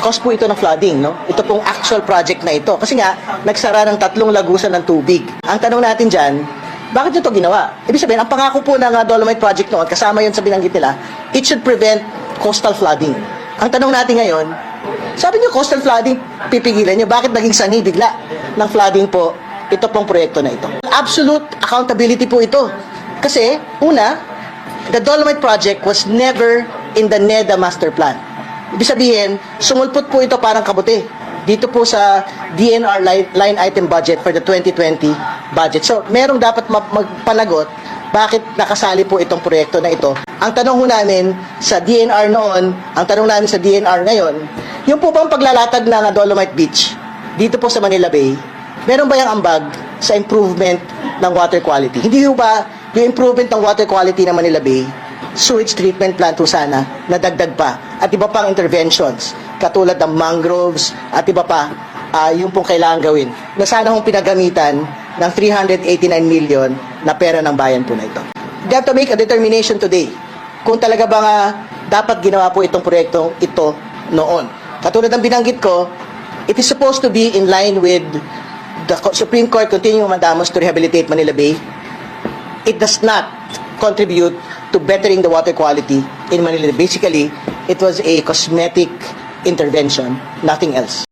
cost po ito ng flooding, no? Ito pong actual project na ito. Kasi nga, nagsara ng 3 lagusan ng tubig. Ang tanong natin dyan, bakit nyo ito ginawa? Ibig sabihin, ang pangako po ng Dolomite Project noon, kasama yun sa binanggit nila, it should prevent coastal flooding. Ang tanong natin ngayon, sabi nyo coastal flooding, pipigilan nyo. Bakit naging sanhi bigla ng flooding po ito pong proyekto na ito? Absolute accountability po ito. Kasi, una, the Dolomite Project was never in the NEDA master plan. Ibig sabihin, sumulpot po ito parang kabuti dito po sa DNR line item budget for the 2020 budget. So, merong dapat magpanagot bakit nakasali po itong proyekto na ito. Ang tanong ho namin sa DNR noon, ang tanong namin sa DNR ngayon, yung po bang paglalatag ng Dolomite Beach dito po sa Manila Bay, meron ba yung ambag sa improvement ng water quality? Hindi ho ba yung improvement ng water quality ng Manila Bay, sewage treatment plant ho sana, nadagdag pa, at iba pang interventions, katulad ng mangroves, at iba pa, yung pong kailangan gawin, na sana hong pinagamitan ng 389 million na pera ng bayan po na ito. We have to make a determination today kung talaga ba nga dapat ginawa po itong proyektong ito noon. Katulad ng binanggit ko, it is supposed to be in line with the Supreme Court continuing mandamus to rehabilitate Manila Bay. It does not contribute to bettering the water quality in Manila. Basically, it was a cosmetic intervention, nothing else.